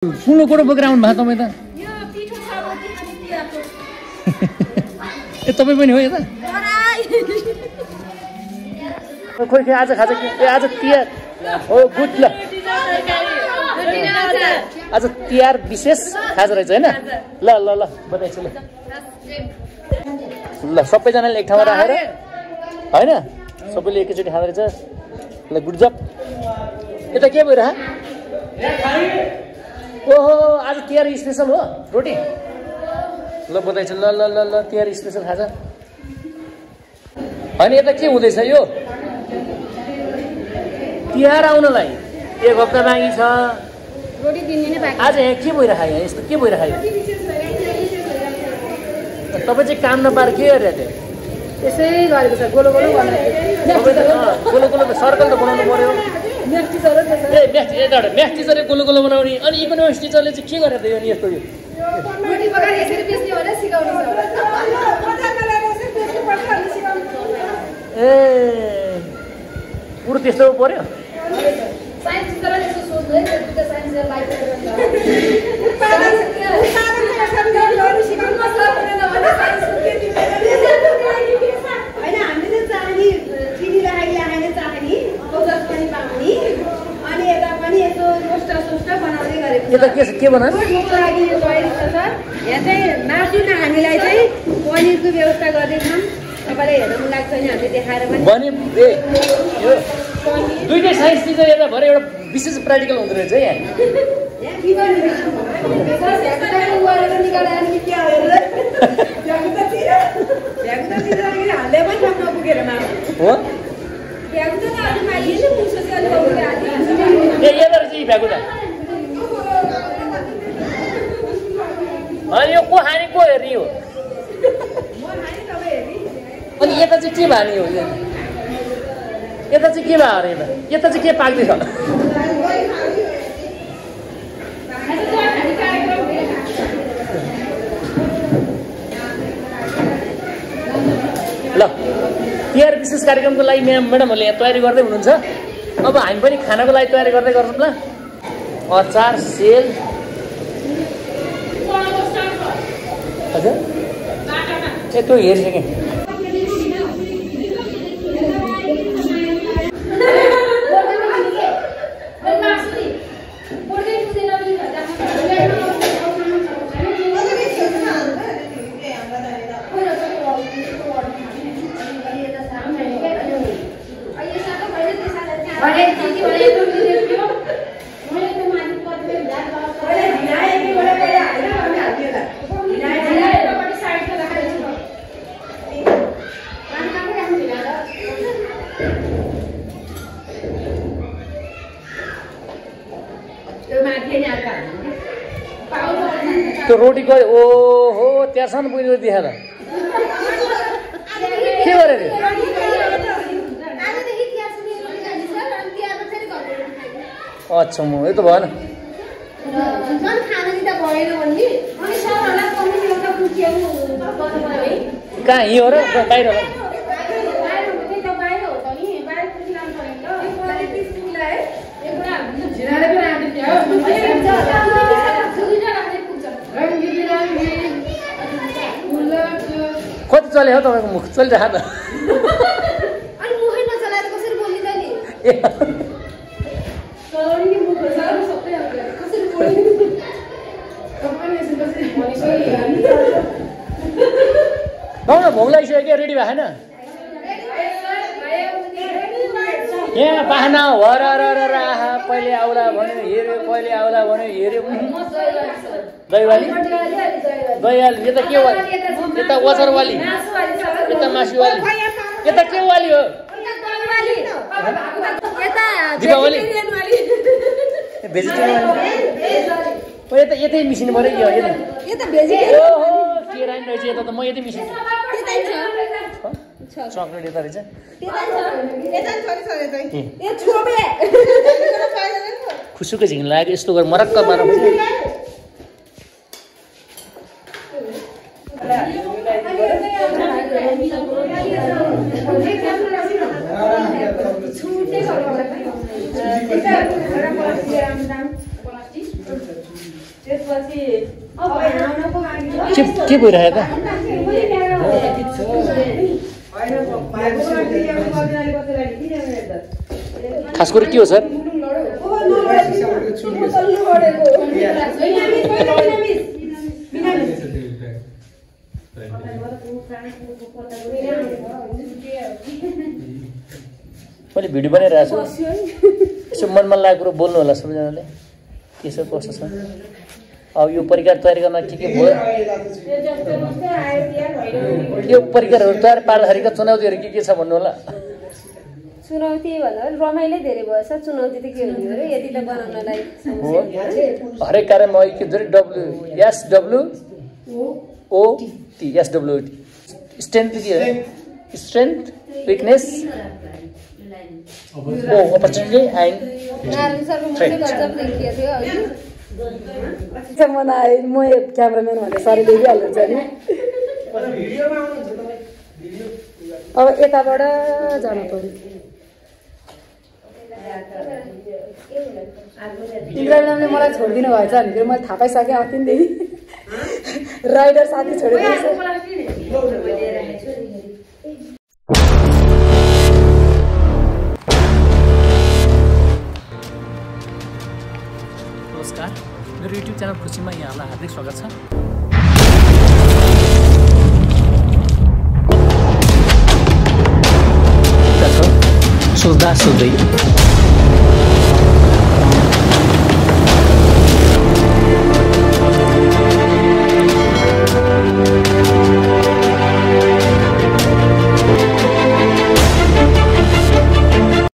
सुनो कोडो बोकेर आउनु भएको तपाईँ त ए तपाईँ पनि हो यता खोइ खोइ आज खाजा के आज तिहार हो गुड ल आज तिहार विशेष खाजा रहेछ हैन ल ल ल बधाई छ ल ल सबैजनाले एक ठाउँमा राखेर हैन सबैले एकैचोटि खाँदै रहेछ ल गुड जब यता के भइरहा ओहो आज तिहार स्पेशल हो रोटी ल बधाई छ ल ल ल ल तिहार स्पेशल खाजा अनि यता के हुँदैछ यो तिहार आउनलाई एक हप्ता बाँकी छ रोटी दिने नै बाँकी आज यहाँ के भइरहेको यहाँ यस्तो के भइरहेको तपाईँ चाहिँ काम नपाएर के गरिरहेको थियो यसै गरेको छ गोलो गोलो गोलो गोलो सर्कल त बनाउनु पर्यो म्याथ टिचर हो त्यसो ए म्याथ टिचरले गोलो गोलो बनाउने अनि इकोनोमिक्स टिचरले चाहिँ के गरेर थियो नि यस्तो यो रोटी पकाएर यसरी बेच्ने भनेर सिकाउने ए पुरो त्यस्तो पर्यो साइन्स टिचरले यसो सोच्नु है त्यो साइन्स टिचर लाइफ यता के बनायो यहाँ चाहिँ मासु हामीलाई चाहिँ पनिरको व्यवस्था गर्दैछौँ तपाईँलाई हेर्न मन लाग्छ नि हामीले देखाएर पनि भने ए यो दुईटै साइन्स टिचर यता भरे एउटा विशेष प्र्याक्टिकल हुँदो रहेछ है ए यता रहेछ यी भ्यागुता अनि यो को हानी को हेर्ने हो अनि यता चाहिँ के भाने हो यता चाहिँ के भयो अरे यता चाहिँ के पाक्दैछ ल तिहार विशेष कार्यक्रमको लागि म्याडमहरूले यहाँ तयारी गर्दै हुनुहुन्छ अब हामी पनि खानाको लागि तयारी गर्दै गर्छौँ ल अचार सेल हजुर ए त्यो हेरिसकेँ त्यो रोटी गयो ओहो त्यहाँसम्म पुग्यो देखाएर के गरेर अच्छा म यो त भएन कहाँ यहीँ हो र बाहिर होला कति चल्यो हो तपाईँको मुख चलिरहेको त गाउँ न भोग लागिसक्यो क्या रेडी भएन यहाँ पाहना हर आहा पहिले आउला भन्यो हेऱ्यो पहिले आउला भन्यो हेऱ्यो दहीवाली दहीवाली यता के वाली यता वचरवाली यता मासुवाली यता के वाली हो दीपावली भेजिटेरियन यता यतै मिसिनु पऱ्यो कि ओहो के राइन रहेछ यता त म यतै मिसिन्छु चक्लेट यता रहेछ खुसुको झिङ लाग्यो यस्तो गरेर मरक्क पार त्यसपछि के भइरहेको त खास कुरो के हो सर मैले भिडियो बनाइरहेको छु यसो मनमा लागेको कुरो बोल्नु होला सबैजनाले के छ कस्तो छ अब यो परीक्षा तयारी गर्न के भयो यो परीक्षाहरू तयार पार्दाखेरिका चुनौतीहरू के छ भन्नु होला चुनौती भन्दा रमाइलो धेरै भयो सर चुनौती त के हुने हो र यति त बनाउनलाई हरेक कार्यमा अहिले के धेरै SWOT स्ट्रेन्थ के हो स्ट्रेन्थ विकनेस अपर्च्युनिटी एन्ड म क्यामराम्यान भने सरले देखिहाल्नुहुन्छ नि अब यताबाट जानु पर्यो इन्द्रनाथले मलाई छोडिदिनु भएछ भनेर मैले थाहा पाइसकेँ अस्तिदेखि राइडर साथी छोडिदिएछ नमस्कार मेरो युट्युब च्यानल खुसीमा यहाँलाई हार्दिक स्वागत छ सोच्दा सोच्दै